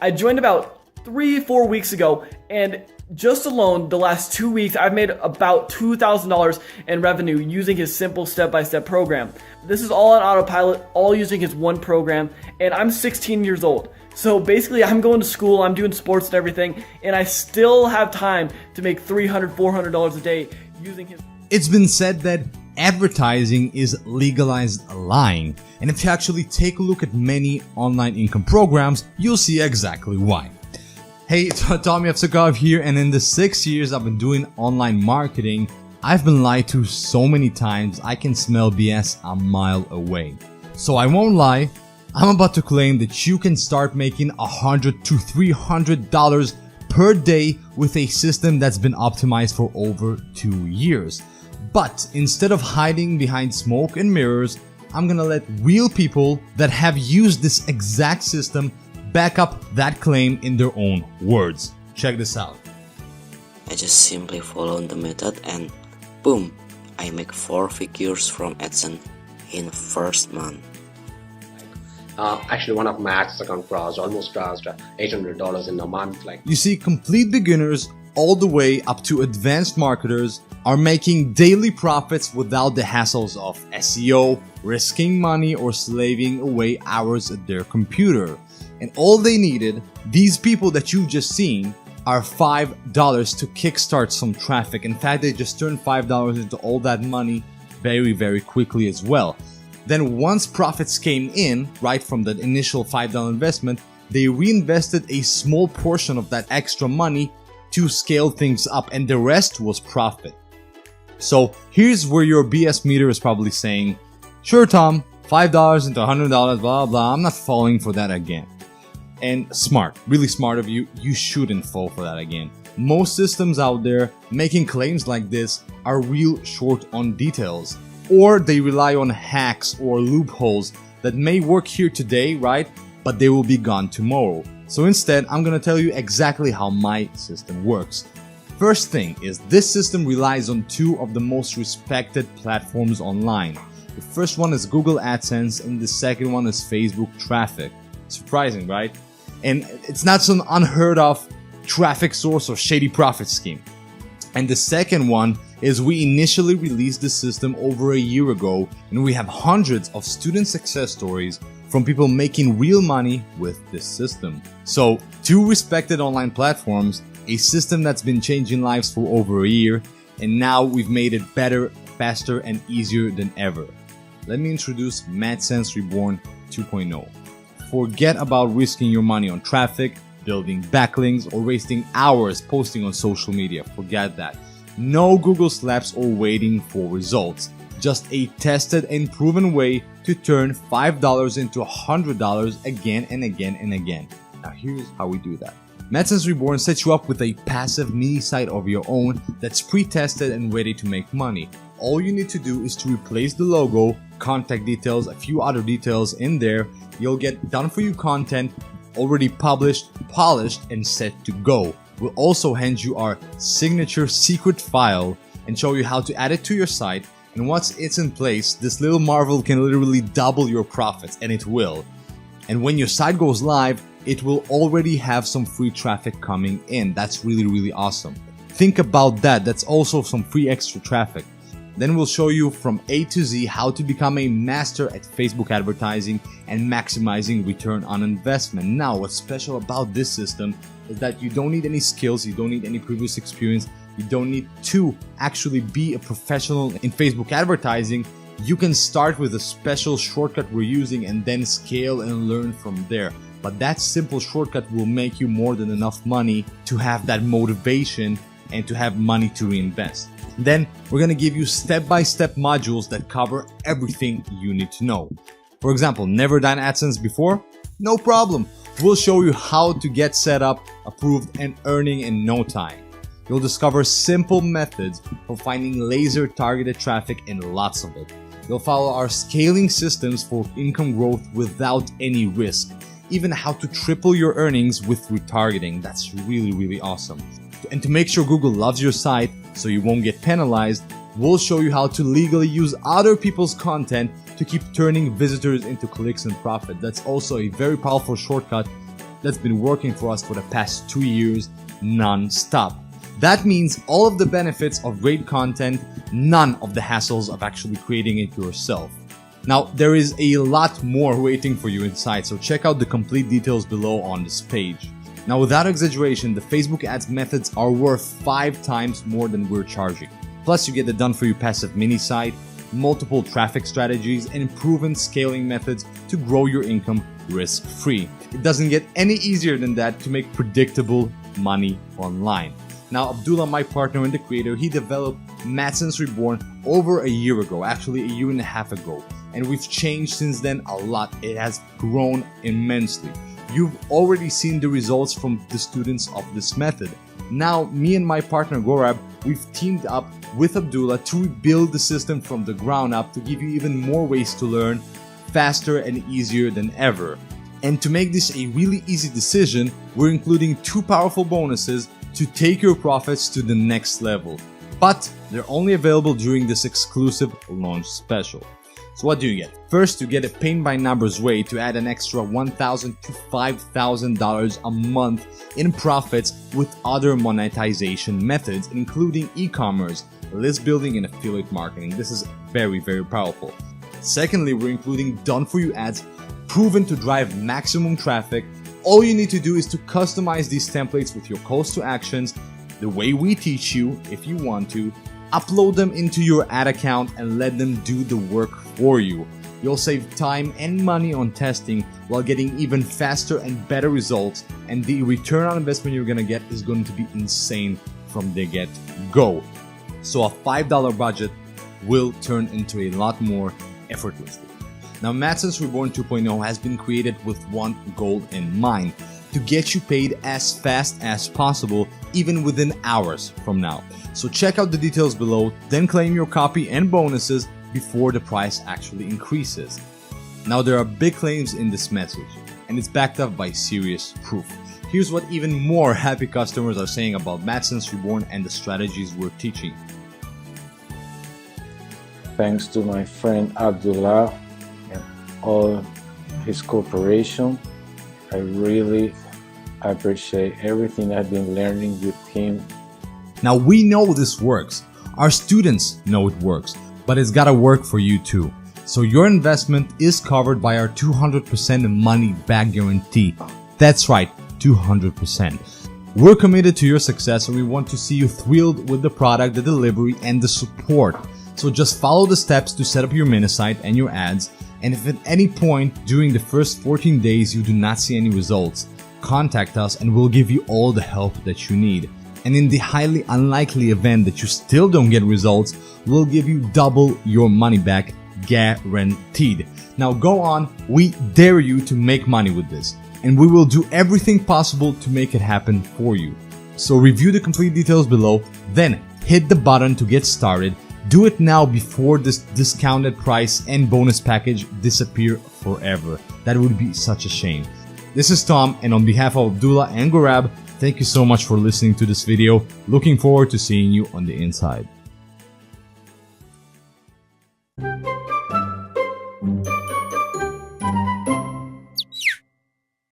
I joined about 3-4 weeks ago, and just alone the last 2 weeks I've made about $2,000 in revenue using his simple step-by-step program. This is all on autopilot, all using his one program, and I'm 16 years old. So basically I'm going to school, I'm doing sports and everything, and I still have time to make $300, $400 a day using his... It's been said that advertising is legalized lying, and if you actually take a look at many online income programs, you'll see exactly why. Hey, Tommy Evsakov here, and in the 6 years I've been doing online marketing, I've been lied to so many times I can smell BS a mile away. So I won't lie, I'm about to claim that you can start making $100 to $300 per day with a system that's been optimized for over 2 years. But instead of hiding behind smoke and mirrors, I'm gonna let real people that have used this exact system back up that claim in their own words. Check this out. I just simply follow the method and boom, I make 4 figures from AdSense in first month. Actually, one of my AdSense account almost crossed $800 in a month. You see, complete beginners all the way up to advanced marketers are making daily profits without the hassles of SEO, risking money, or slaving away hours at their computer. And all they needed, these people that you've just seen, are $5 to kickstart some traffic. In fact, they just turned $5 into all that money very quickly as well. Then once profits came in, right from that initial $5 investment, they reinvested a small portion of that extra money to scale things up, and the rest was profit. So here's where your BS meter is probably saying, sure Tom, $5 into $100, blah blah, I'm not falling for that again. And smart, really smart of you, you shouldn't fall for that again. Most systems out there making claims like this are real short on details, or they rely on hacks or loopholes that may work here today, right? But they will be gone tomorrow. So instead, I'm gonna tell you exactly how my system works. First thing is, this system relies on 2 of the most respected platforms online. The first one is Google AdSense and the second one is Facebook traffic. Surprising, right? And it's not some unheard of traffic source or shady profit scheme. And the second one is, we initially released the system over a year ago, and we have hundreds of student success stories from people making real money with this system. So 2 respected online platforms, a system that's been changing lives for over a year, and now we've made it better, faster, and easier than ever. Let me introduce Madsense Reborn 2.0. Forget about risking your money on traffic, building backlinks, or wasting hours posting on social media. Forget that. No Google slaps or waiting for results. Just a tested and proven way to turn $5 into $100 again and again and again. Now here's how we do that. Madsense Reborn sets you up with a passive mini site of your own that's pre-tested and ready to make money. All you need to do is to replace the logo, contact details, a few other details in there. You'll get done for you content already published, polished, and set to go. We'll also hand you our signature secret file and show you how to add it to your site. And once it's in place, this little marvel can literally double your profits, and it will. And when your site goes live, it will already have some free traffic coming in. That's really awesome. Think about that. That's also some free extra traffic. Then we'll show you from A to Z how to become a master at Facebook advertising and maximizing return on investment. Now, what's special about this system is that you don't need any skills, you don't need any previous experience, you don't need to actually be a professional in Facebook advertising. You can start with a special shortcut we're using and then scale and learn from there. But that simple shortcut will make you more than enough money to have that motivation and to have money to reinvest. Then we're going to give you step-by-step modules that cover everything you need to know. For example, never done AdSense before? No problem. We'll show you how to get set up, approved, and earning in no time. You'll discover simple methods for finding laser targeted traffic and lots of it. You'll follow our scaling systems for income growth without any risk. Even how to triple your earnings with retargeting. That's really awesome. And to make sure Google loves your site, so you won't get penalized, we'll show you how to legally use other people's content to keep turning visitors into clicks and profit. That's also a very powerful shortcut that's been working for us for the past 2 years non-stop. That means all of the benefits of great content, none of the hassles of actually creating it yourself. Now, there is a lot more waiting for you inside, so check out the complete details below on this page. Now, without exaggeration, the Facebook ads methods are worth 5 times more than we're charging. Plus, you get the done-for-you passive mini site, multiple traffic strategies, and proven scaling methods to grow your income risk-free. It doesn't get any easier than that to make predictable money online. Now, Abdullah, my partner and the creator, he developed Madsense Reborn over a year ago, actually a year and a half ago. And we've changed since then a lot. It has grown immensely. You've already seen the results from the students of this method. Now, me and my partner Gorab, we've teamed up with Abdullah to rebuild the system from the ground up to give you even more ways to learn faster and easier than ever. And to make this a really easy decision, we're including 2 powerful bonuses to take your profits to the next level. But they're only available during this exclusive launch special. So what do you get? First, you get a paint by numbers way to add an extra $1,000 to $5,000 a month in profits with other monetization methods, including e-commerce, list building, and affiliate marketing. This is very, very powerful. Secondly, we're including done-for-you ads proven to drive maximum traffic. All you need to do is to customize these templates with your calls to actions, the way we teach you if you want to, upload them into your ad account and let them do the work for you. You'll save time and money on testing while getting even faster and better results, and the return on investment you're gonna get is going to be insane from the get-go. So a $5 budget will turn into a lot more effortlessly. Now, Madsense Reborn 2.0 has been created with one goal in mind: to get you paid as fast as possible, even within hours from now. So check out the details below, then claim your copy and bonuses before the price actually increases. Now, there are big claims in this message, and it's backed up by serious proof. Here's what even more happy customers are saying about Madsense Reborn and the strategies we're teaching. Thanks to my friend Abdullah and all his cooperation, I really appreciate everything I've been learning with him. Now, we know this works. Our students know it works, but it's gotta work for you too. So your investment is covered by our 200% money back guarantee. That's right, 200%. We're committed to your success, and we want to see you thrilled with the product, the delivery, and the support. So just follow the steps to set up your mini site and your ads. And if at any point during the first 14 days you do not see any results, contact us and we'll give you all the help that you need. And in the highly unlikely event that you still don't get results, we'll give you double your money back, guaranteed. Now go on, we dare you to make money with this, and we will do everything possible to make it happen for you. So review the complete details below, then hit the button to get started. Do it now before this discounted price and bonus package disappear forever. That would be such a shame. This is Tom, and on behalf of Abdullah and Gorab, thank you so much for listening to this video. Looking forward to seeing you on the inside.